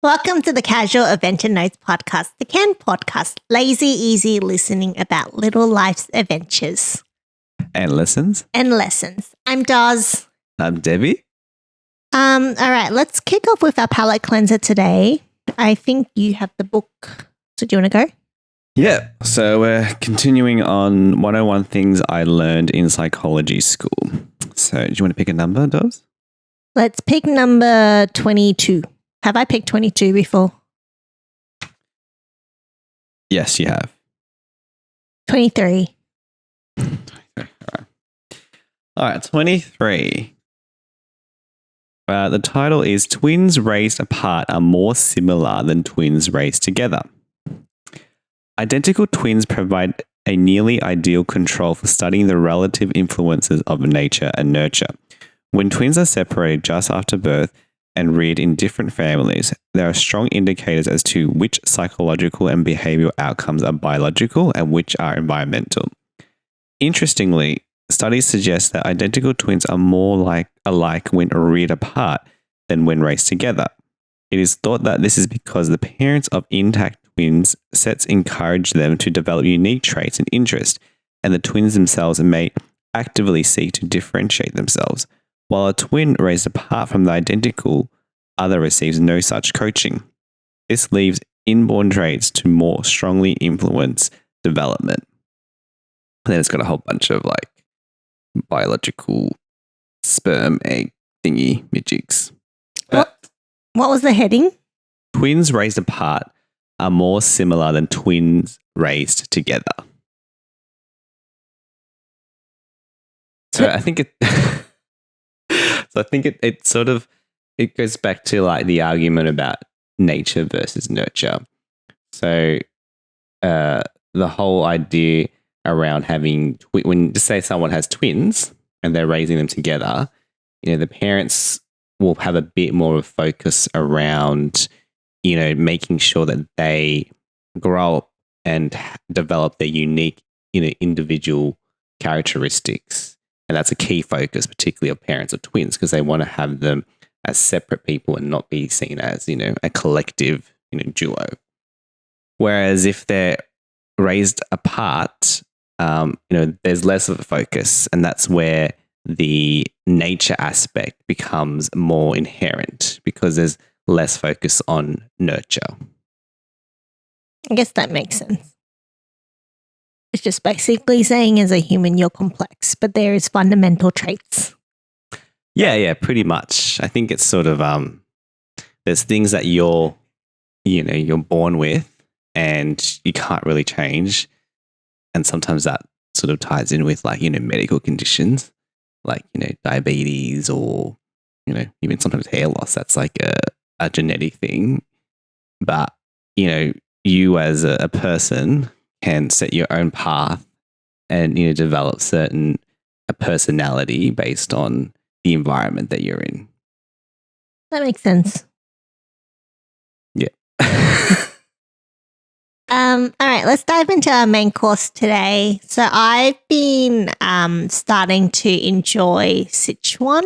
Welcome to the Casual Adventure Notes podcast, the CAN podcast, lazy, easy listening about little life's adventures. And lessons. I'm Doz. I'm Devy. All right, let's kick off with our palate cleanser today. I think you have the book. So do you want to go? Yeah. So we're continuing on 101 things I learned in psychology school. So do you want to pick a number, Doz? Let's pick number 22. Have I picked 22 before? Yes, you have. 23. All right, 23. The title is Twins Raised Apart Are More Similar Than Twins Raised Together. Identical twins provide a nearly ideal control for studying the relative influences of nature and nurture. When twins are separated just after birth and reared in different families, there are strong indicators as to which psychological and behavioral outcomes are biological and which are environmental. Interestingly, studies suggest that identical twins are more alike when reared apart than when raised together. It is thought that this is because the parents of intact twins sets encourage them to develop unique traits and interests, and the twins themselves may actively seek to differentiate themselves. While a twin raised apart from the identical other receives no such coaching. This leaves inborn traits to more strongly influence development. And then it's got a whole bunch of biological sperm, egg, thingy, midgigs. What was the heading? Twins raised apart are more similar than twins raised together. So I think it... So I think it sort of, it goes back to the argument about nature versus nurture. So the whole idea around having, when just say someone has twins and they're raising them together, the parents will have a bit more of a focus around, making sure that they grow up and develop their unique, individual characteristics. And that's a key focus, particularly of parents of twins, because they want to have them as separate people and not be seen as, a collective, duo. Whereas if they're raised apart, there's less of a focus, and that's where the nature aspect becomes more inherent because there's less focus on nurture. I guess that makes sense. It's just basically saying as a human you're complex, but there is fundamental traits. Yeah, pretty much. I think it's sort of there's things that you're born with and you can't really change. And sometimes that sort of ties in with medical conditions like, diabetes or, even sometimes hair loss. That's like a genetic thing. But, you as a person can set your own path and develop a personality based on the environment that you're in. That makes sense. Yeah. All right, let's dive into our main course today. So I've been starting to enjoy Szechuan,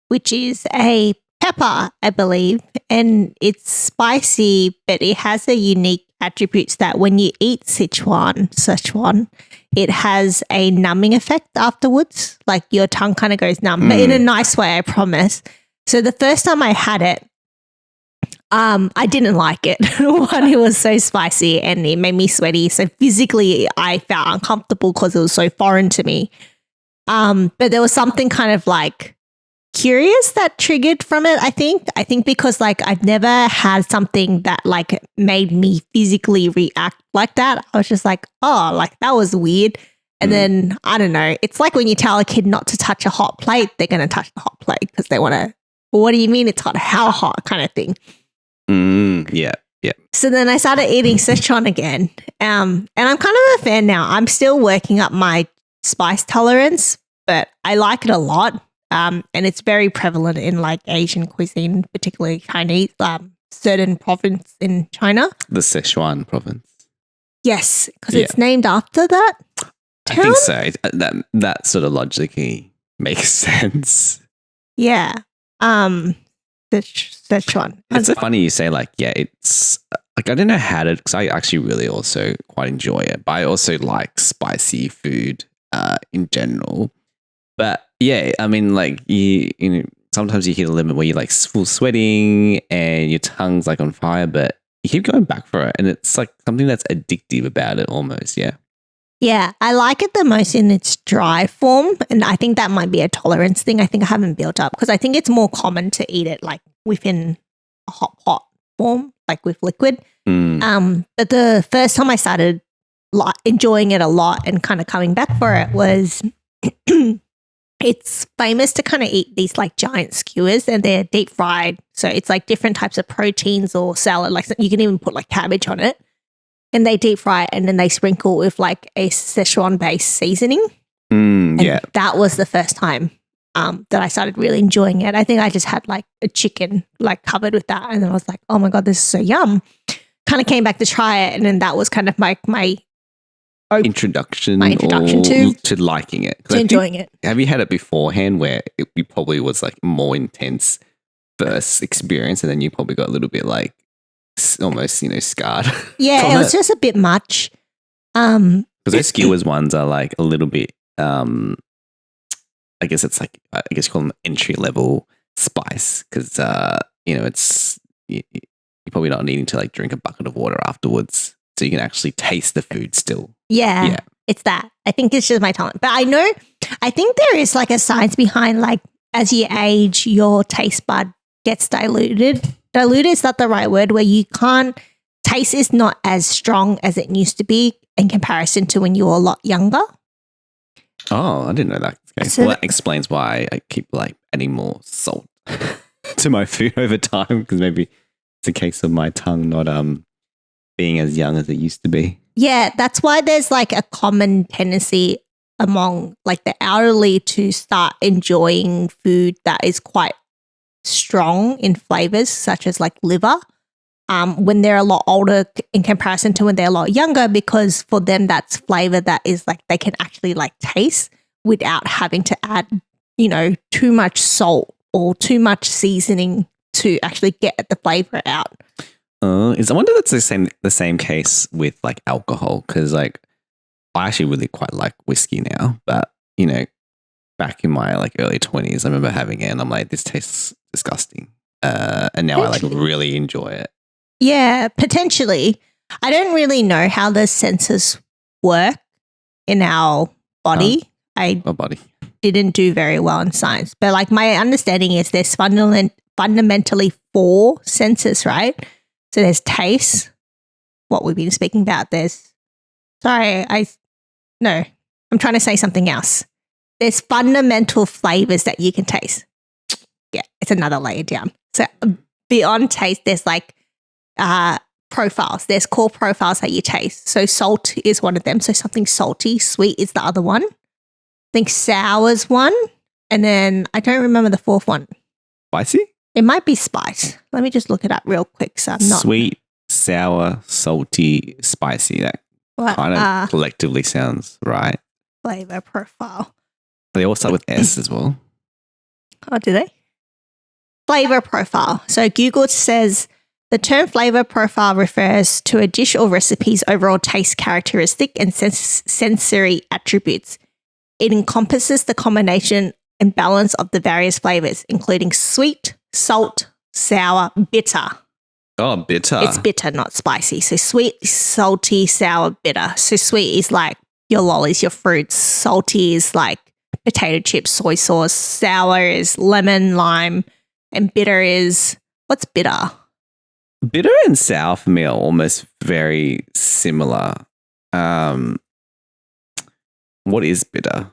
which is a pepper, I believe, and it's spicy, but it has a unique attributes that when you eat Szechuan, it has a numbing effect afterwards. Like your tongue kind of goes numb, but in a nice way, I promise. So the first time I had it, I didn't like it. One, it was so spicy and it made me sweaty. So physically, I felt uncomfortable because it was so foreign to me. But there was something kind of curious that triggered from it. I think because I've never had something that made me physically react like that. I was just that was weird. And then I don't know, it's like when you tell a kid not to touch a hot plate, they're going to touch the hot plate because they want to, what do you mean it's hot? How hot kind of thing. Yeah. So then I started eating Szechuan again. And I'm kind of a fan now. I'm still working up my spice tolerance, but I like it a lot. And it's very prevalent in Asian cuisine, particularly Chinese, certain province in China. The Sichuan province. Yes, because it's named after that town? I think so. That sort of logically makes sense. Yeah. Szechuan. It's so funny you say like, yeah, it's like, I don't know how to, because I actually really also quite enjoy it, but I also like spicy food in general. But yeah, I mean, like you know, sometimes you hit a limit where you're like full sweating and your tongue's like on fire, but you keep going back for it. And it's like something that's addictive about it almost. Yeah. Yeah, I like it the most in its dry form. And I think that might be a tolerance thing. I think I haven't built up because I think it's more common to eat it like within a hot pot form, like with liquid. But the first time I started enjoying it a lot and kind of coming back for it was it's famous to kind of eat these like giant skewers and they're deep fried. So it's like different types of proteins or salad. Like you can even put like cabbage on it. And they deep fry it and then they sprinkle with like a Szechuan based seasoning. Yeah. That was the first time that I started really enjoying it. I think I just had like a chicken like covered with that. And then I was like, oh my God, this is so yum. Kind of came back to try it. And then that was kind of my introduction to liking it. To enjoying it. Have you had it beforehand where it probably was like more intense first experience and then you probably got a little bit like almost, scarred? Yeah, it was just a bit much. Because those skewers ones are like a little bit, I guess it's like, I guess you call them entry level spice because, it's, you're probably not needing to like drink a bucket of water afterwards. So you can actually taste the food still. Yeah, it's that. I think it's just my talent. But I think there is like a science behind like as you age, your taste bud gets diluted. Diluted is not the right word where you can't, taste is not as strong as it used to be in comparison to when you were a lot younger. Oh, I didn't know that. Okay. So that explains why I keep like adding more salt to my food over time because maybe it's a case of my tongue not being as young as it used to be. Yeah, that's why there's like a common tendency among like the elderly to start enjoying food that is quite strong in flavors, such as like liver, when they're a lot older in comparison to when they're a lot younger, because for them that's flavor that is like they can actually like taste without having to add, too much salt or too much seasoning to actually get the flavor out. I wonder if that's the same case with like alcohol because like I actually really quite like whiskey now, but back in my like early 20s, I remember having it and I'm like, this tastes disgusting. And now I like really enjoy it. Yeah, potentially. I don't really know how the senses work in our body. My body didn't do very well in science, but like my understanding is there's fundamentally 4 senses, right? So there's taste, what we've been speaking about. I'm trying to say something else. There's fundamental flavors that you can taste. Yeah, it's another layer down. So beyond taste, there's like profiles. There's core profiles that you taste. So salt is one of them. So something salty, sweet is the other one. I think sour is one. And then I don't remember the 4th one. Spicy? It might be spice. Let me just look it up real quick. So I'm not sweet, sour, salty, spicy. That kind of collectively sounds right. Flavor profile. They all start with S as well. Oh, do they? Flavor profile. So Google says the term flavor profile refers to a dish or recipe's overall taste characteristic and sensory attributes. It encompasses the combination and balance of the various flavors, including sweet, salt, sour, bitter. Oh, bitter. It's bitter, not spicy. So sweet, salty, sour, bitter. So sweet is like your lollies, your fruits. Salty is like potato chips, soy sauce. Sour is lemon, lime. And bitter is, what's bitter? Bitter and sour for me are almost very similar. What is bitter?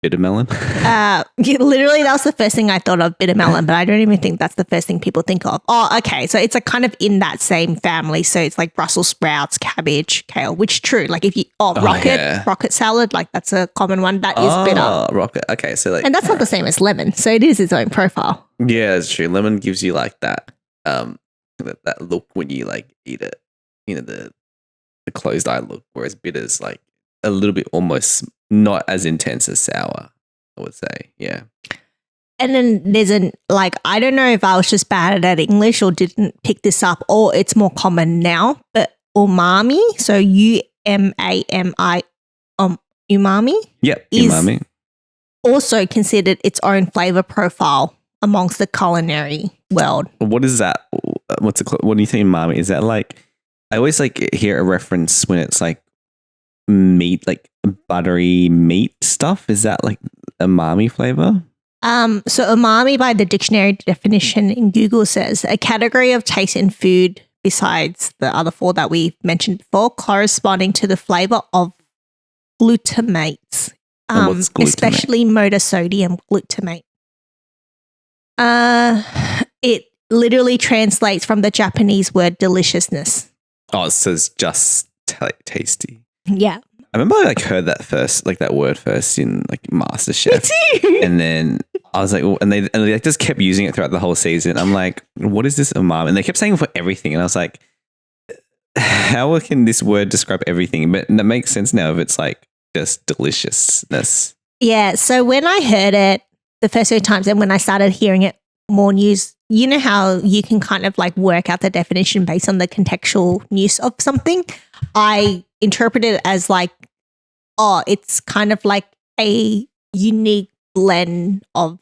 Bitter melon? Literally, that was the first thing I thought of, bitter melon, but I don't even think that's the first thing people think of. Oh, okay. So it's like kind of in that same family. So it's like Brussels sprouts, cabbage, kale, which true. Like if you, rocket salad, like that's a common one. That is bitter. Oh, rocket. Okay. So like, and that's not the same as lemon. So it is its own profile. Yeah, it's true. Lemon gives you like that, that look when you like eat it, the closed eye look, whereas bitter's like a little bit almost not as intense as sour, I would say. Yeah. And then there's I don't know if I was just bad at English or didn't pick this up, or it's more common now, but umami, so UMAMI, umami, Yep, is umami. also considered its own flavor profile amongst the culinary world. What is that? What's it called? What do you think umami? Is that like, I always like hear a reference when it's like meat, like buttery meat stuff. Is that like umami flavor? So umami by the dictionary definition in Google says a category of taste in food besides the other four that we mentioned before, corresponding to the flavor of glutamates, What's glutamate? especially monosodium glutamate. It literally translates from the Japanese word deliciousness. Oh, it says just tasty. Yeah. I remember I like heard that first, like that word first in like MasterChef. And then I was like, oh, and they like just kept using it throughout the whole season. I'm like, what is this umami? And they kept saying it for everything. And I was like, how can this word describe everything? But that makes sense now if it's like just deliciousness. Yeah. So when I heard it the first few times and when I started hearing it more news, you know how you can kind of like work out the definition based on the contextual use of something? I interpreted it as like, oh, it's kind of like a unique blend of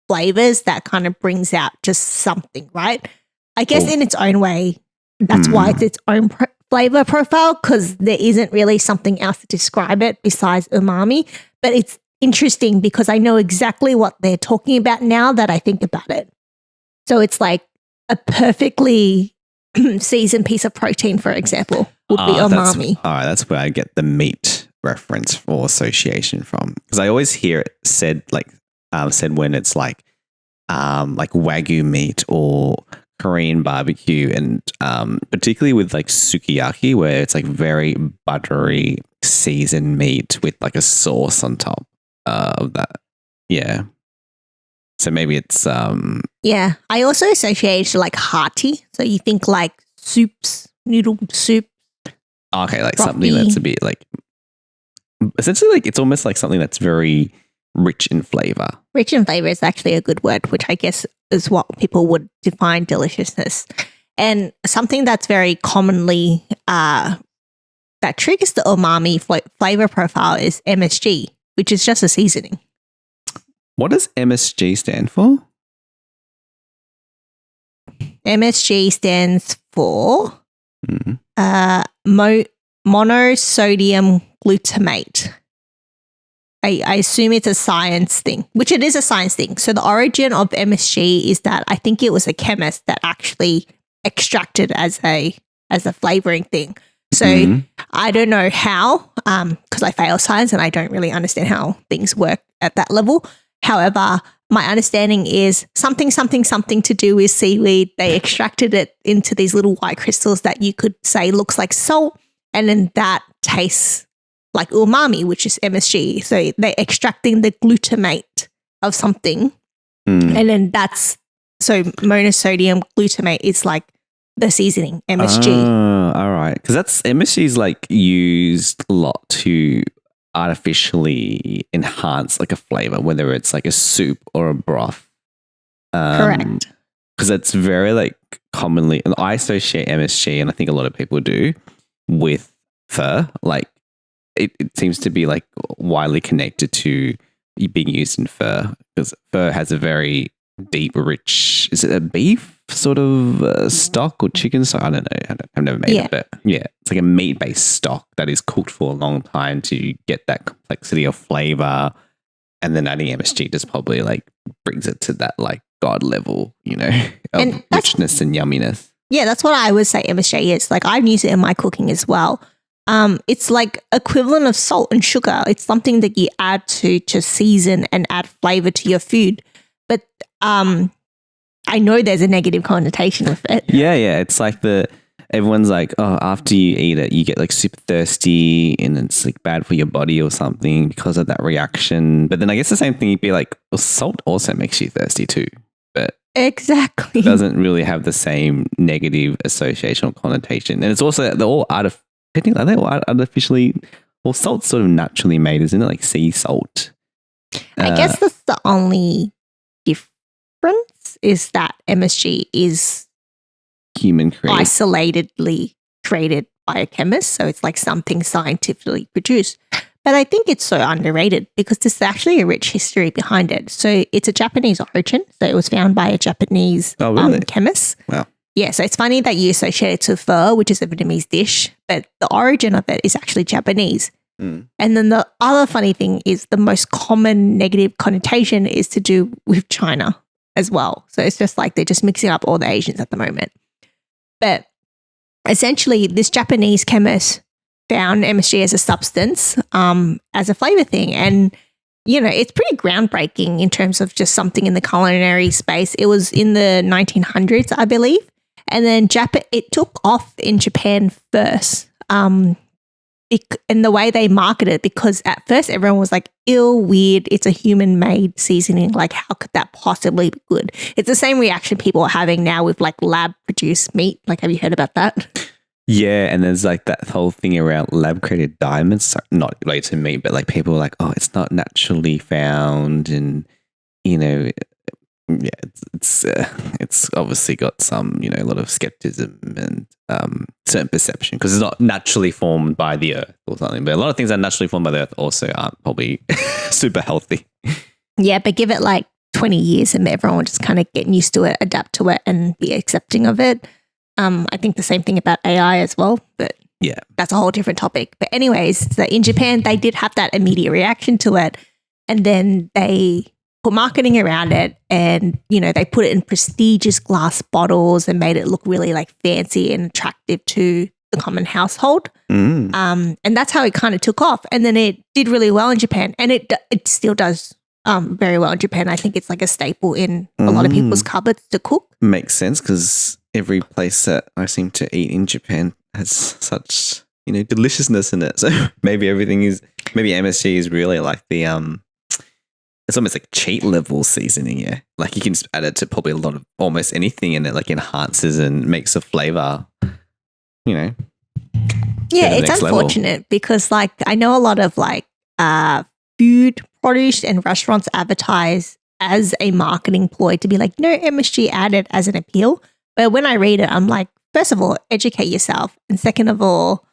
flavors that kind of brings out just something, right? I guess in its own way, that's why it's its own flavor profile, because there isn't really something else to describe it besides umami. But it's interesting because I know exactly what they're talking about now that I think about it. So it's like a perfectly seasoned piece of protein, for example, would be umami. All right, that's where I get the meat reference or association from, because I always hear it said when it's like Wagyu meat or Korean barbecue, and particularly with like sukiyaki, where it's like very buttery seasoned meat with like a sauce on top of that. Yeah. So maybe it's Yeah. I also associate it to like hearty. So you think like soups, noodle soup. okay, like Broccoli. something that's a bit like, essentially like it's almost like something that's very rich in flavor. Rich in flavor is actually a good word, which I guess is what people would define deliciousness. And something that's very commonly that triggers the umami flavor profile is MSG, which is just a seasoning. What does MSG stand for? MSG stands for monosodium glutamate. I assume it's a science thing, which it is a science thing. So the origin of MSG is that I think it was a chemist that actually extracted as a flavoring thing. So I don't know how, because I fail science and I don't really understand how things work at that level. However, my understanding is something to do with seaweed. They extracted it into these little white crystals that you could say looks like salt, and then that tastes like umami, which is MSG. So they're extracting the glutamate of something, and then so monosodium glutamate is like the seasoning MSG. All right, because that's MSG is like used a lot to artificially enhance like a flavor, whether it's like a soup or a broth. Correct. Because it's very like commonly, and I associate MSG, and I think a lot of people do, with pho. Like it seems to be like widely connected to being used in pho, because pho has a very deep, rich, is it a beef sort of stock or chicken stock? I don't know. I've never made it, but yeah, it's like a meat-based stock that is cooked for a long time to get that complexity of flavor, and then adding MSG just probably like brings it to that like god level, you know, of richness and yumminess. Yeah, that's what I would say MSG is. Like I've used it in my cooking as well. It's like equivalent of salt and sugar. It's something that you add to season and add flavor to your food. But I know there's a negative connotation with it. Yeah. It's like everyone's like, oh, after you eat it, you get like super thirsty and it's like bad for your body or something because of that reaction. But then I guess the same thing, you'd be like, well, salt also makes you thirsty too. But exactly, it doesn't really have the same negative association or connotation. And it's also, they're all artificially, well, salt's sort of naturally made, isn't it? Like sea salt. I guess that's the only difference is that MSG is Human created. isolatedly created by a chemist. So it's like something scientifically produced. But I think it's so underrated because there's actually a rich history behind it. So it's a Japanese origin. So it was found by a Japanese chemist. Wow. Yeah, so it's funny that you associate it to pho, which is a Vietnamese dish, but the origin of it is actually Japanese. And then the other funny thing is the most common negative connotation is to do with China as well. So it's just like they're just mixing up all the Asians at the moment. But essentially, this Japanese chemist found MSG as a substance, as a flavor thing. And, you know, it's pretty groundbreaking in terms of just something in the culinary space. It was in the 1900s, I believe. And then it took off in Japan first. And the way they marketed it, because at first everyone was like, ew, weird, it's a human-made seasoning. Like, how could that possibly be good? It's the same reaction people are having now with like lab-produced meat. Like, have you heard about that? Yeah, and there's like that whole thing around lab-created diamonds, not related to meat, but like people are like, oh, it's not naturally found, and you know, yeah, it's obviously got some, you know, a lot of skepticism and certain perception because it's not naturally formed by the earth or something. But a lot of things that are naturally formed by the earth also aren't probably super healthy. Yeah, but give it like 20 years and everyone will just kind of get used to it, adapt to it and be accepting of it. I think the same thing about AI as well, but yeah, that's a whole different topic. But anyways, so in Japan, they did have that immediate reaction to it. And then they put marketing around it and, you know, they put it in prestigious glass bottles and made it look really like fancy and attractive to the common household. And that's how it kind of took off. And then it did really well in Japan, and it still does very well in Japan. I think it's like a staple in a lot of people's cupboards to cook. Makes sense because every place that I seem to eat in Japan has such, you know, deliciousness in it. So maybe MSG is really like the it's almost like cheat level seasoning, yeah. Like you can just add it to probably a lot of almost anything and it like enhances and makes a flavor, you know. Yeah, it's unfortunate because like I know a lot of like food produce and restaurants advertise as a marketing ploy to be like, no MSG added as an appeal. But when I read it, I'm like, first of all, educate yourself. And second of all,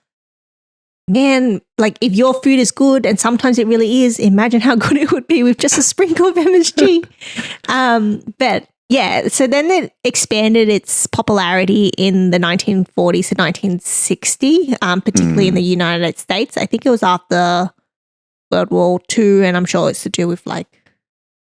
man, like if your food is good, and sometimes it really is, imagine how good it would be with just a sprinkle of MSG. But yeah, so then it expanded its popularity in the 1940s to 1960, particularly in the United States. I think it was after World War II, and I'm sure it's to do with like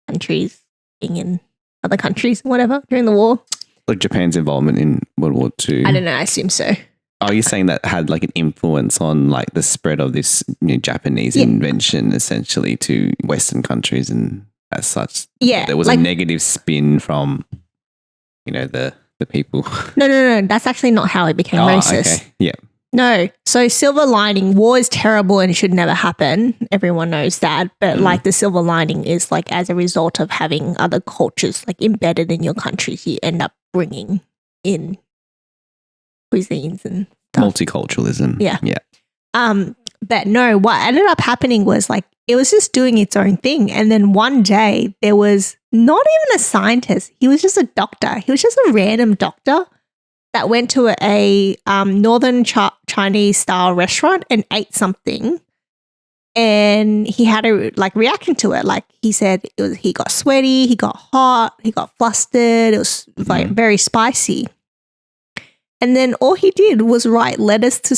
countries being in other countries and whatever during the war. Like Japan's involvement in World War II. I don't know, I assume so. Are you saying that had like an influence on like the spread of this, you know, Japanese invention essentially to Western countries and as such? Yeah. There was like, a negative spin from, you know, the people. No. That's actually not how it became racist. Okay. Yeah. No. So silver lining, war is terrible and it should never happen. Everyone knows that. But like the silver lining is like as a result of having other cultures like embedded in your countries, you end up bringing in cuisines and stuff. Multiculturalism. Yeah. Yeah. But no, what ended up happening was like it was just doing its own thing. And then one day there was not even a scientist. He was just a doctor. He was just a random doctor that went to a northern Chinese style restaurant and ate something. And he had a like reaction to it. Like he said, he got sweaty, he got hot, he got flustered. It was like very spicy. And then all he did was write letters to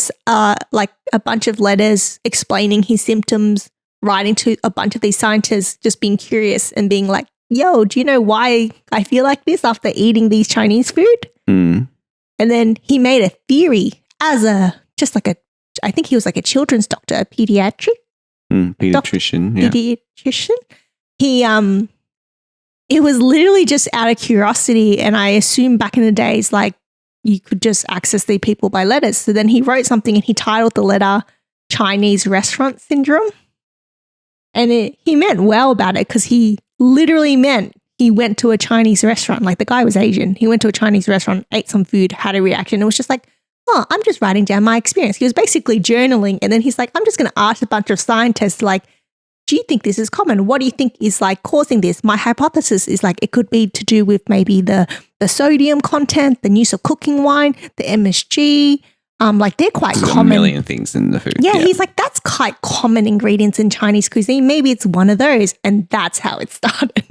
like a bunch of letters explaining his symptoms, writing to a bunch of these scientists, just being curious and being like, yo, do you know why I feel like this after eating these Chinese food? And then he made a theory as I think he was like a children's doctor, a pediatrician. Pediatrician. He, it was literally just out of curiosity. And I assume back in the days, like you could just access the people by letters. So then he wrote something and he titled the letter Chinese Restaurant Syndrome. And he meant well about it because he literally meant he went to a Chinese restaurant. Like the guy was Asian. He went to a Chinese restaurant, ate some food, had a reaction. It was just like, oh, I'm just writing down my experience. He was basically journaling. And then he's like, I'm just going to ask a bunch of scientists to like do you think this is common? What do you think is like causing this? My hypothesis is like it could be to do with maybe the sodium content, the use of cooking wine, the MSG. Like they're quite There's common. a million things in the food. Yeah, he's like, that's quite common ingredients in Chinese cuisine. Maybe it's one of those. And that's how it started.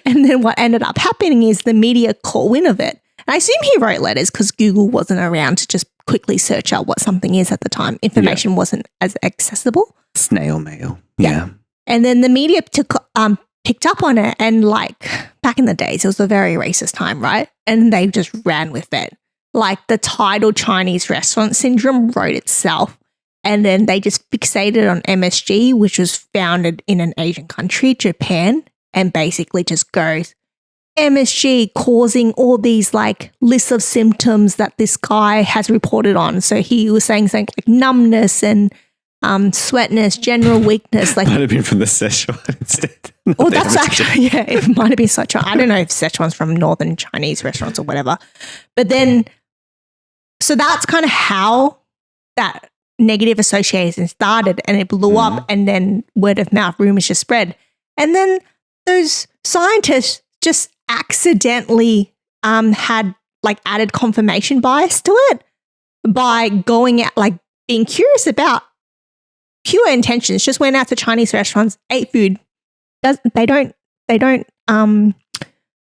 And then what ended up happening is the media caught wind of it. And I assume he wrote letters because Google wasn't around to just quickly search out what something is at the time. Information wasn't as accessible. Snail mail. Yeah. And then the media picked up on it. And like back in the days, it was a very racist time, right? And they just ran with it. Like the title Chinese restaurant syndrome wrote itself. And then they just fixated on MSG, which was founded in an Asian country, Japan, and basically just goes, MSG causing all these like lists of symptoms that this guy has reported on. So he was saying something like numbness and sweatness, general weakness. Like might have been from the Szechuan instead. Oh, that's actually, yeah, it might have been Szechuan. I don't know if Szechuan's from northern Chinese restaurants or whatever. But then, so that's kind of how that negative association started and it blew up and then word of mouth rumors just spread. And then those scientists just accidentally had like added confirmation bias to it by going out, like being curious about pure intentions, just went out to Chinese restaurants, ate food. They're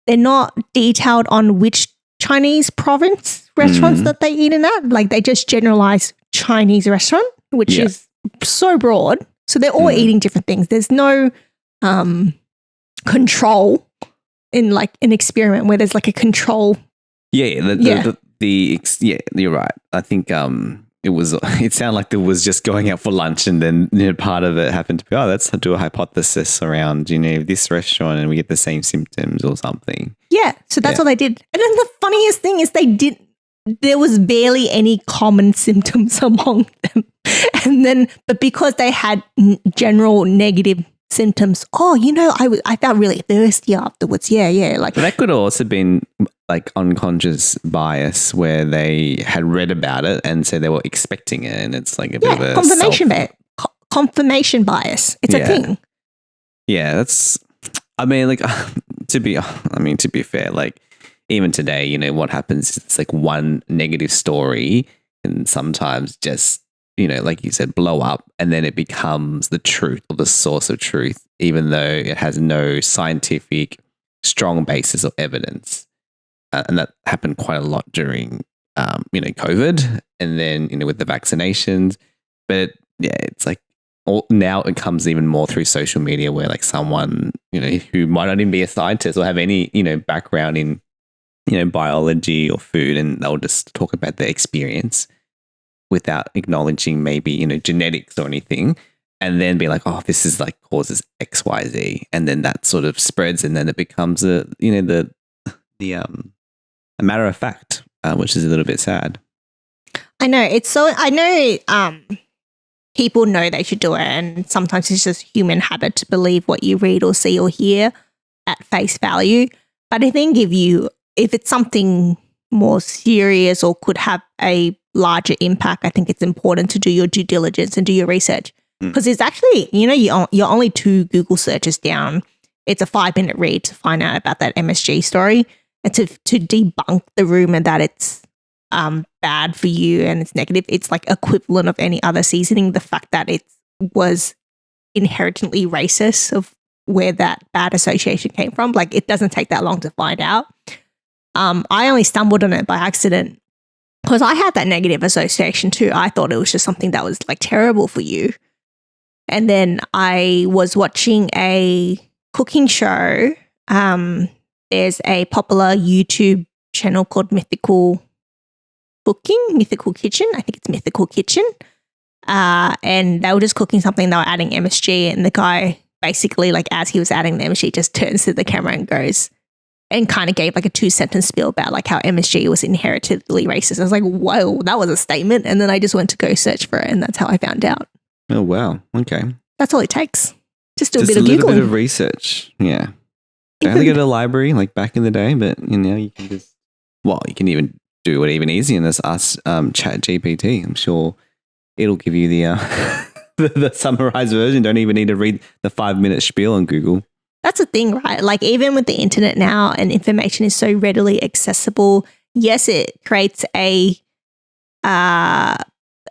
not detailed on which Chinese province restaurants that they eat in at. Like they just generalize Chinese restaurant, which is so broad. So they're all eating different things. There's no control in like an experiment where there's like a control. You're right. I think it sounded like there was just going out for lunch and then part of it happened to be, let's do a hypothesis around, this restaurant and we get the same symptoms or something. Yeah. So that's what they did. And then the funniest thing is there was barely any common symptoms among them. And then, but because they had general negative symptoms, I felt really thirsty afterwards. Yeah. Like but that could also been like unconscious bias where they had read about it and so they were expecting it, and it's like a bit of a confirmation bias. It's a thing. Yeah, that's. I mean, like to be fair, like even today, what happens is it's like one negative story and sometimes just like you said, blow up, and then it becomes the truth or the source of truth, even though it has no scientific strong basis or evidence. And that happened quite a lot during, COVID, and then with the vaccinations. But yeah, it's like now it comes even more through social media, where like someone who might not even be a scientist or have any background in biology or food, and they'll just talk about their experience without acknowledging maybe genetics or anything, and then be like, oh, this is like causes XYZ, and then that sort of spreads, and then it becomes a matter of fact, which is a little bit sad. I know people know they should do it, and sometimes it's just human habit to believe what you read or see or hear at face value. But I think if it's something more serious or could have a larger impact, I think it's important to do your due diligence and do your research, because it's actually, you're only 2 Google searches down. It's a 5-minute read to find out about that MSG story and to debunk the rumor that it's bad for you and it's negative. It's like equivalent of any other seasoning. The fact that it was inherently racist of where that bad association came from, like it doesn't take that long to find out. I only stumbled on it by accident because I had that negative association too. I thought it was just something that was like terrible for you. And then I was watching a cooking show. There's a popular YouTube channel called Mythical Kitchen. I think it's Mythical Kitchen. And they were just cooking something. They were adding MSG, and the guy basically, like as he was adding the MSG, just turns to the camera and goes, and kind of gave like a 2-sentence spiel about like how MSG was inherently racist. I was like, whoa, that was a statement. And then I just went to go search for it, and that's how I found out. Oh, wow. Okay. That's all it takes. Just do a bit of Googling. Just a little bit of research. Yeah. I had to go to the library like back in the day, but you can just, you can even do it even easier and just ask Chat GPT. I'm sure it'll give you the the summarized version. Don't even need to read the 5-minute spiel on Google. That's the thing, right? Like even with the internet now and information is so readily accessible, yes, it creates an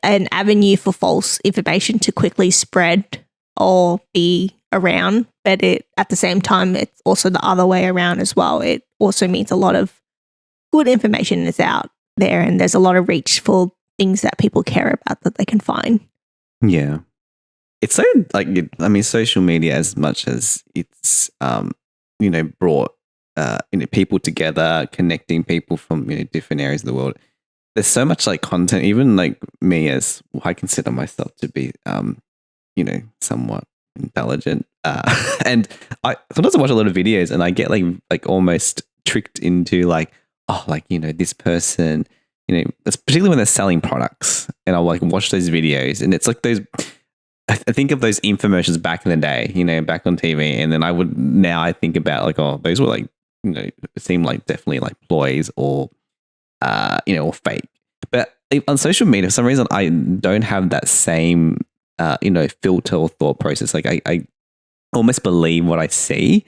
avenue for false information to quickly spread or be around, but at the same time, it's also the other way around as well. It also means a lot of good information is out there and there's a lot of reach for things that people care about that they can find. Yeah. It's so social media, as much as it's, brought, people together, connecting people from, different areas of the world. There's so much like content, even like me, as I consider myself to be, somewhat intelligent. And I sometimes watch a lot of videos and I get like almost tricked into this person, particularly when they're selling products, and I'll like watch those videos and it's like those, I think of those infomercials back in the day, back on TV. And then I think about like, oh, those were like, seem like definitely like ploys or, or fake. But on social media, for some reason, I don't have that same, filter or thought process. Like I almost believe what I see.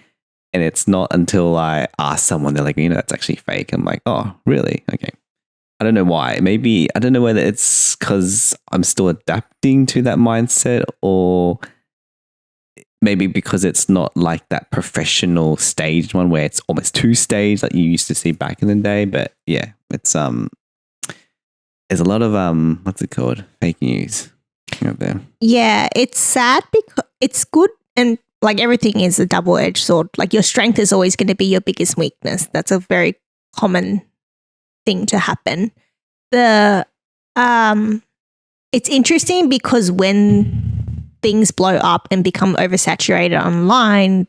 And it's not until I ask someone, they're like, that's actually fake. I'm like, oh, really? Okay. I don't know why. Maybe, I don't know whether it's because I'm still adapting to that mindset, or maybe because it's not like that professional staged one where it's almost too staged like you used to see back in the day. But yeah, it's there's a lot of what's it called? Fake news out there. Yeah, it's sad because it's good, and like everything is a double-edged sword. Like your strength is always going to be your biggest weakness. That's a very common thing to happen. It's interesting because when things blow up and become oversaturated online,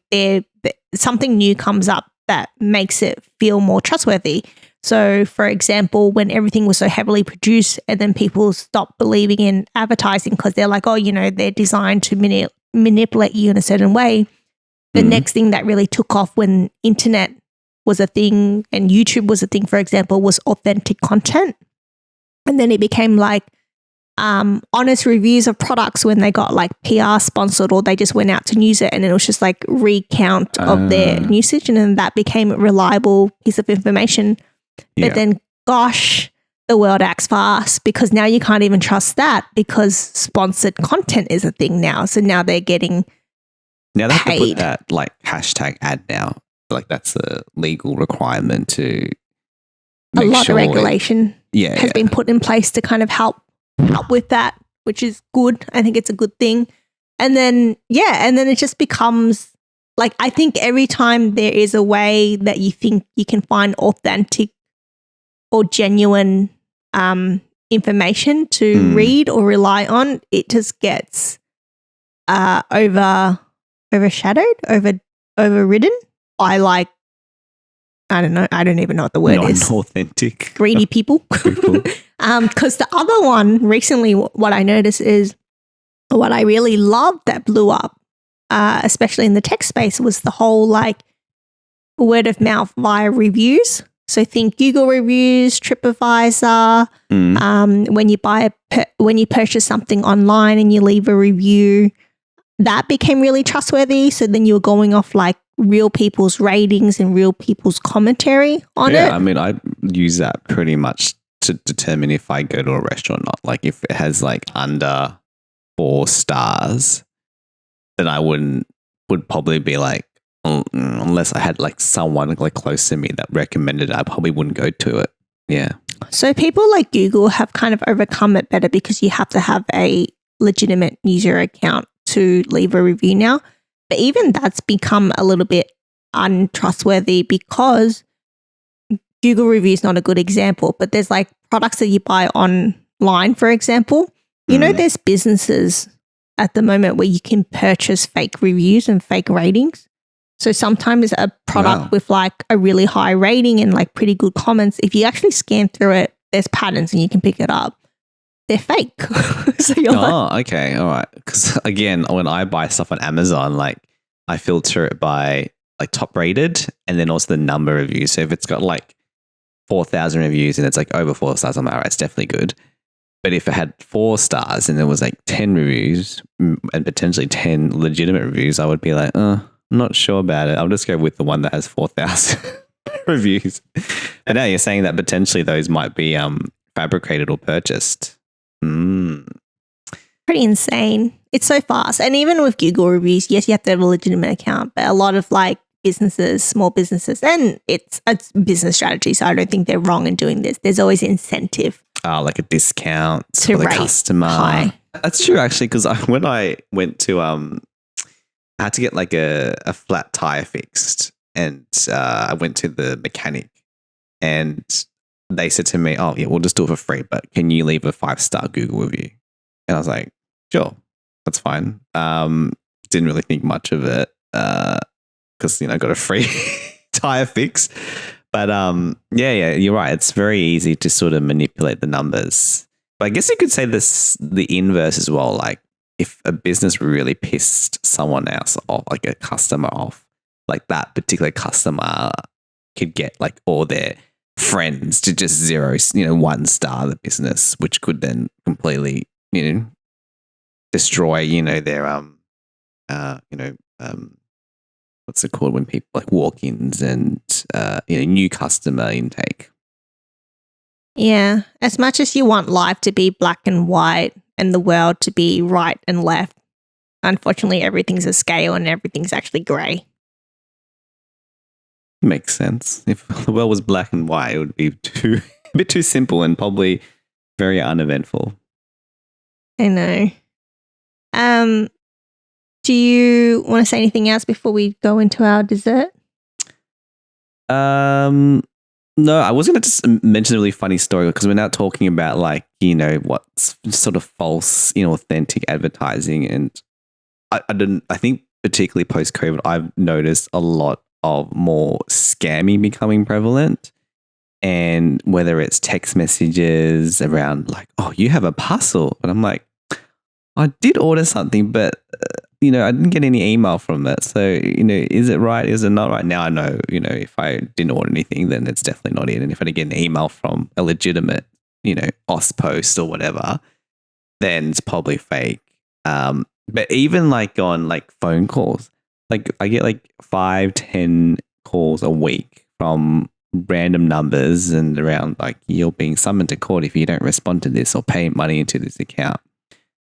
something new comes up that makes it feel more trustworthy. So, for example, when everything was so heavily produced and then people stopped believing in advertising because they're like, oh, they're designed to manipulate you in a certain way. The next thing that really took off when internet was a thing and YouTube was a thing, for example, was authentic content. And then it became like honest reviews of products when they got like PR sponsored or they just went out to use it, and it was just like recount of their usage, and then that became a reliable piece of information. Yeah. But then, gosh, the world acts fast because now you can't even trust that because sponsored content is a thing now. So now they're getting now they have paid. to put that like hashtag ad now. Like that's a legal requirement to make a lot sure of regulation has been put in place to kind of help with that, which is good. I think it's a good thing. And then it just becomes like, I think every time there is a way that you think you can find authentic or genuine information to read or rely on, it just gets overshadowed, overridden by like, I don't know. I don't even know what the word is. Non-authentic. Greedy people. Because the other one recently, what I noticed is what I really loved that blew up, especially in the tech space, was the whole like word of mouth via reviews. So think Google reviews, TripAdvisor. When you purchase something online and you leave a review, that became really trustworthy. So then you were going off like real people's ratings and real people's commentary on it. Yeah, I mean, I use that pretty much to determine if I go to a restaurant or not. Like if it has like under 4 stars, then I would probably be like, unless I had like someone like close to me that recommended it, I probably wouldn't go to it. Yeah. So people like Google have kind of overcome it better because you have to have a legitimate user account to leave a review now. But even that's become a little bit untrustworthy because Google review is not a good example, but there's like products that you buy online, for example. You know, there's businesses at the moment where you can purchase fake reviews and fake ratings. So sometimes a product with like a really high rating and like pretty good comments, if you actually scan through it, there's patterns and you can pick it up. They're fake. So you're okay. All right. Because again, when I buy stuff on Amazon, like I filter it by like top rated and then also the number of reviews. So if it's got like 4,000 reviews and it's like over 4 stars, I'm like, all right, it's definitely good. But if it had 4 stars and there was like 10 reviews and potentially 10 legitimate reviews, I would be like, I'm not sure about it. I'll just go with the one that has 4,000 reviews. But now you're saying that potentially those might be fabricated or purchased. Pretty insane. It's so fast. And even with Google reviews, yes, you have to have a legitimate account, but a lot of like businesses, small businesses, and it's a business strategy. So I don't think they're wrong in doing this. There's always incentive. Like a discount to for the rate customer. high. That's true, actually, because when I went to, I had to get like a flat tire fixed, and I went to the mechanic, and they said to me, "Oh, yeah, we'll just do it for free, but can you leave a 5-star Google review?" And I was like, "Sure, that's fine." Didn't really think much of it because I got a free tire fix. But yeah, you're right. It's very easy to sort of manipulate the numbers. But I guess you could say the inverse as well. Like if a business really pissed someone else off, like a customer off, like that particular customer could get like all their friends to just 1 star the business, which could then completely, destroy, their what's it called when people like walk-ins and new customer intake. Yeah. As much as you want life to be black and white and the world to be right and left, unfortunately everything's a scale and everything's actually grey. Makes sense. If the world was black and white, it would be a bit too simple and probably very uneventful. I know. Do you want to say anything else before we go into our dessert? No, I was going to just mention a really funny story because we're now talking about like, what's sort of false, authentic advertising. And I think particularly post-COVID, I've noticed a lot of more scamming becoming prevalent. And whether it's text messages around like, oh, you have a parcel. And I'm like, I did order something, but I didn't get any email from it. So, is it right? Is it not right? Now I know, if I didn't order anything, then it's definitely not it. And if I did get an email from a legitimate, OS post or whatever, then it's probably fake. But even like on like phone calls, like I get like 5-10 calls a week from random numbers and around like you're being summoned to court if you don't respond to this or pay money into this account.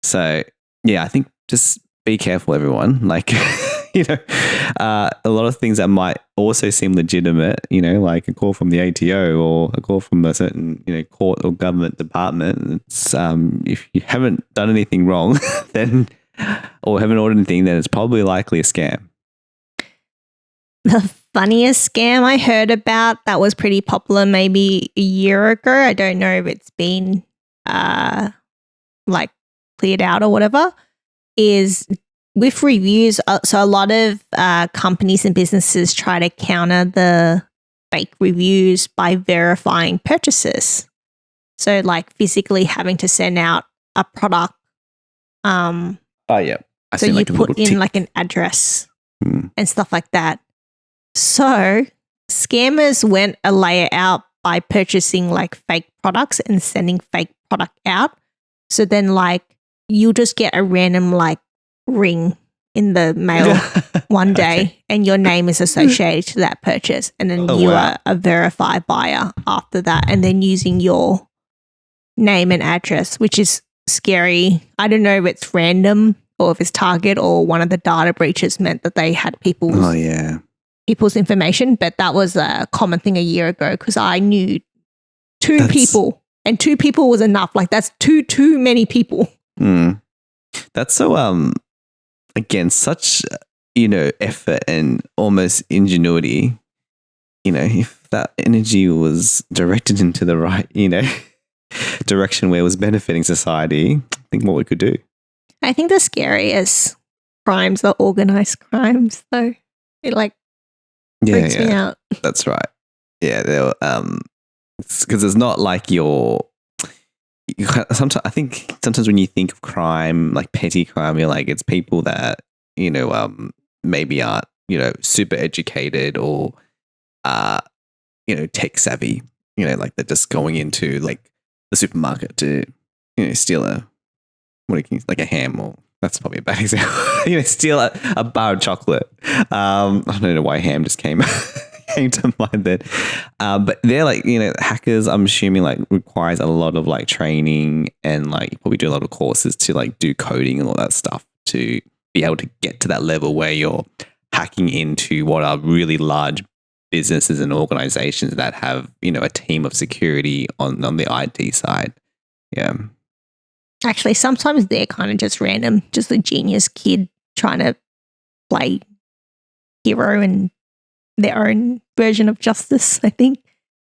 So yeah, I think just be careful, everyone. Like, a lot of things that might also seem legitimate, like a call from the ATO or a call from a certain, court or government department. It's if you haven't done anything wrong, then or haven't ordered anything, then it's probably likely a scam. The funniest scam I heard about that was pretty popular maybe a year ago. I don't know if it's been like cleared out or whatever, is with reviews. So a lot of companies and businesses try to counter the fake reviews by verifying purchases. So like physically having to send out a product. Oh yeah. So you put in like an address and stuff like that. So scammers went a layer out by purchasing like fake products and sending fake product out. So then like you'll just get a random like ring in the mail one day and your name is associated to that purchase. And then you are a verified buyer after that. And then using your name and address, which is scary. I don't know if it's random or if it's Target or one of the data breaches meant that they had people's information. But that was a common thing a year ago because I knew two people and 2 people was enough. Like that's too many people. That's so again such effort and almost ingenuity. If that energy was directed into the right direction where it was benefiting society, think what we could do. I think the scariest crimes are organized crimes, though. It like freaks me out. That's right. Yeah, they're because it's not like sometimes I think sometimes when you think of crime, like petty crime, you're like it's people that maybe aren't super educated or tech savvy. Like they're just going into like the supermarket to steal like a ham, or that's probably a bad example. Steal a bar of chocolate. I don't know why ham just came to mind then. But they're like, hackers, I'm assuming like requires a lot of like training and like you probably do a lot of courses to like do coding and all that stuff to be able to get to that level where you're hacking into what are really large businesses and organizations that have, a team of security on the IT side. Yeah. Actually, sometimes they're kind of just random, just a genius kid trying to play hero and their own version of justice, I think.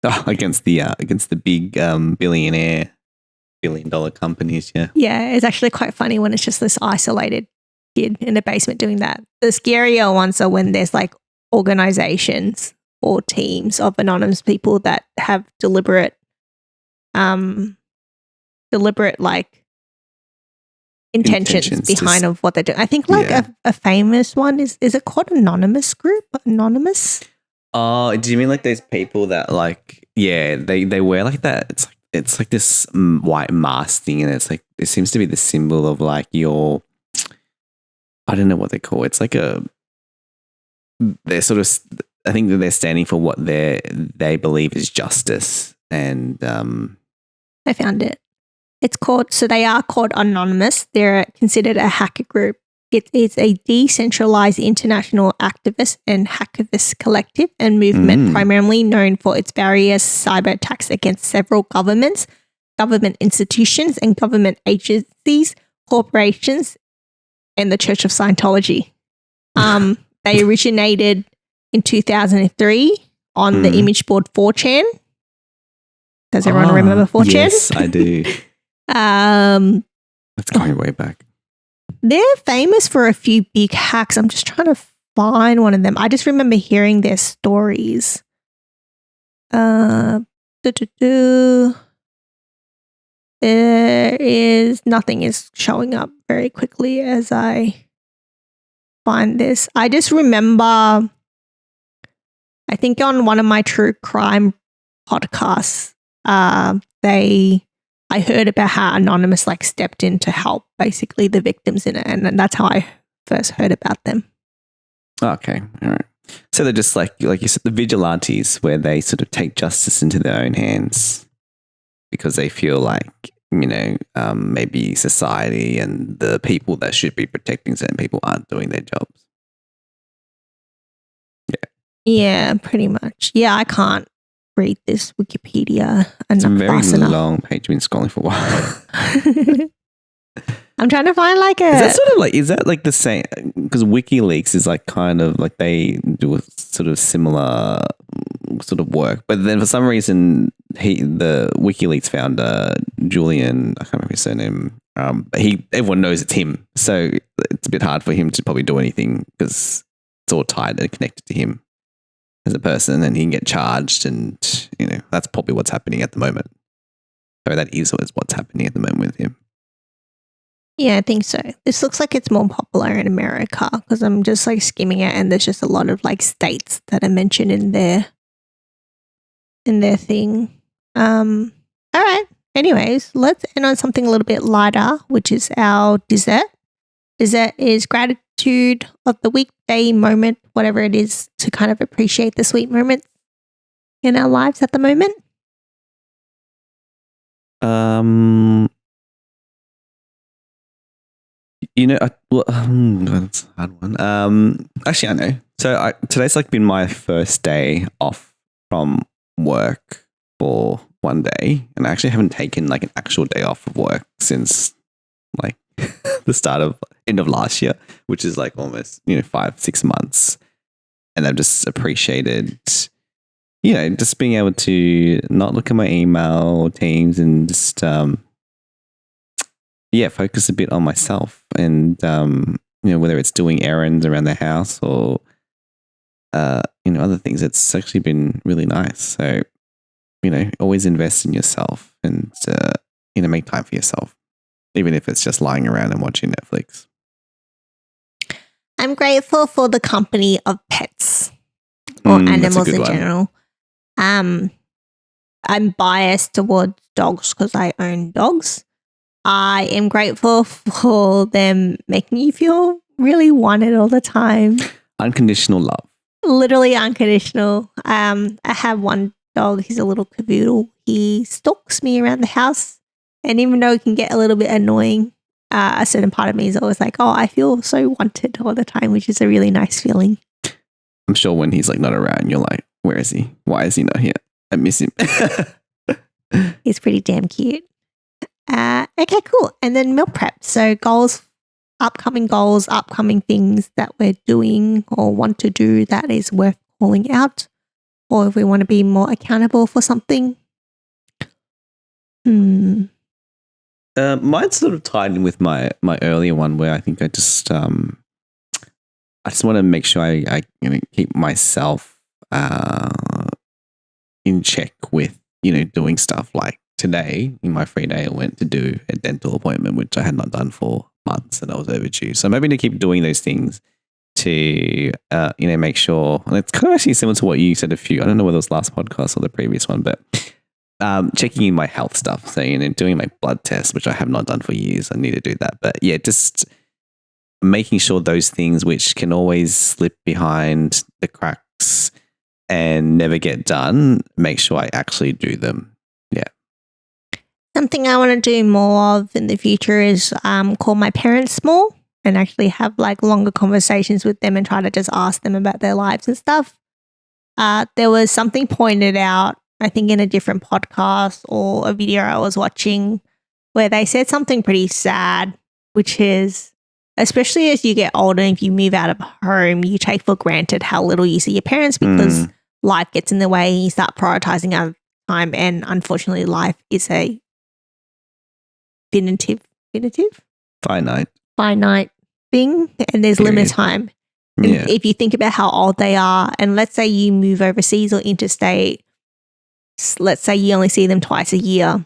Oh, against the big $1 billion companies, yeah. Yeah, it's actually quite funny when it's just this isolated kid in a basement doing that. The scarier ones are when there's like organizations or teams of anonymous people that have deliberate like intentions behind of what they're doing. I think like a famous one is it called Anonymous Group? Anonymous? Oh, do you mean like those people that like, they wear like that? It's like this white mask thing, and it's like it seems to be the symbol of like your, I don't know what they call it. It's like they're sort of, I think that they're standing for what they believe is justice. And I found it. They are called Anonymous. They're considered a hacker group. It is a decentralized international activist and hacktivist collective and movement, primarily known for its various cyber attacks against several governments, government institutions, and government agencies, corporations, and the Church of Scientology. They originated in 2003 on the image board 4chan. Does everyone remember 4chan? Yes, I do. That's going way back. They're famous for a few big hacks. I'm just trying to find one of them. I just remember hearing their stories. There is nothing is showing up very quickly as I find this. I just remember, I think on one of my true crime podcasts, I heard about how Anonymous like stepped in to help basically the victims in it, and that's how I first heard about them. Okay, all right. So they're just like you said, the vigilantes, where they sort of take justice into their own hands because they feel like maybe society and the people that should be protecting certain people aren't doing their jobs. Yeah, pretty much. Yeah, I can't read this Wikipedia It's a very enough. long page. You've been scrolling for a while. I'm trying to find like a. Is that like the same? Because WikiLeaks is like kind of like they do a sort of similar sort of work, but then for some reason the WikiLeaks founder Julian, I can't remember his surname. Everyone knows it's him, so it's a bit hard for him to probably do anything because it's all tied and connected to him as a person, and he can get charged, and that's probably what's happening at the moment. So that is what's happening at the moment with him. Yeah, I think so. This looks like it's more popular in America because I'm just like skimming it, and there's just a lot of like states that are mentioned in their thing. All right. Anyways, let's end on something a little bit lighter, which is our dessert. Dessert is gratitude of the weekday moment, whatever it is, to kind of appreciate the sweet moments in our lives at the moment. That's a hard one. Actually, I know. So today's like been my first day off from work for one day, and I actually haven't taken like an actual day off of work since like the end of last year, which is like almost 5-6 months, and I've just appreciated just being able to not look at my email or Teams and just focus a bit on myself, and whether it's doing errands around the house or other things. It's actually been really nice. So always invest in yourself and make time for yourself, even if it's just lying around and watching Netflix. I'm grateful for the company of pets or animals in general. I'm biased towards dogs because I own dogs. I am grateful for them making you feel really wanted all the time. Unconditional love. Literally unconditional. I have one dog. He's a little cavoodle. He stalks me around the house. And even though it can get a little bit annoying, a certain part of me is always like, oh, I feel so wanted all the time, which is a really nice feeling. I'm sure when he's like not around, you're like, where is he? Why is he not here? I miss him. He's pretty damn cute. Okay, cool. And then meal prep. So goals, upcoming things that we're doing or want to do that is worth calling out, or if we want to be more accountable for something. Mine's sort of tied in with my earlier one, where I think I just want to make sure I keep myself in check with doing stuff. Like today in my free day, I went to do a dental appointment, which I had not done for months, and I was overdue. So I'm hoping to keep doing those things to make sure. And it's kind of actually similar to what you said I don't know whether it was last podcast or the previous one, but checking in my health stuff. So doing my blood tests, which I have not done for years. I need to do that. But yeah, just making sure those things which can always slip behind the cracks and never get done, make sure I actually do them. Yeah. Something I want to do more of in the future is call my parents more and actually have like longer conversations with them and try to just ask them about their lives and stuff. There was something pointed out, I think in a different podcast or a video I was watching, where they said something pretty sad, which is, especially as you get older, if you move out of home, you take for granted how little you see your parents because life gets in the way and you start prioritizing other time. And unfortunately, life is a finite thing, and there's limited time. And if you think about how old they are, and let's say you move overseas or interstate, let's say you only see them twice a year.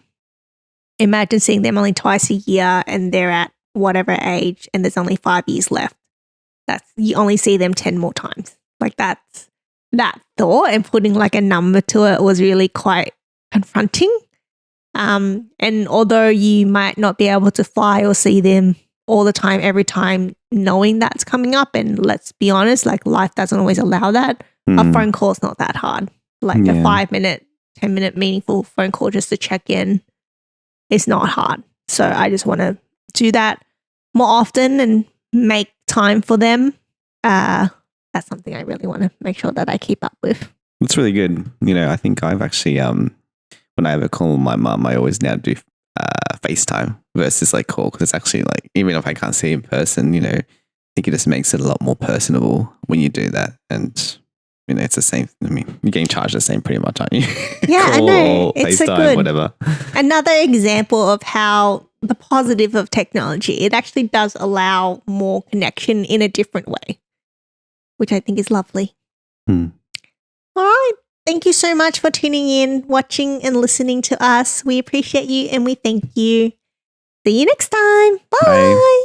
Imagine seeing them only twice a year and they're at whatever age and there's only 5 years left. You only see them 10 more times. Like that thought and putting like a number to it was really quite confronting. And although you might not be able to fly or see them all the time, every time, knowing that's coming up, and let's be honest, like life doesn't always allow that. A phone call is not that hard. Like a 5-minute, 10-minute meaningful phone call just to check in is not hard. So I just want to do that more often and make time for them. That's something I really want to make sure that I keep up with. That's really good. I think I've actually, when I have a call with my mum, I always now do FaceTime versus like call, because it's actually like, even if I can't see in person, I think it just makes it a lot more personable when you do that. And it's the same. I mean, you're getting charged the same pretty much, aren't you? Yeah, I know. It's FaceTime, so good. Whatever. Another example of how the positive of technology, it actually does allow more connection in a different way, which I think is lovely. All right. Thank you so much for tuning in, watching and listening to us. We appreciate you and we thank you. See you next time. Bye. Bye.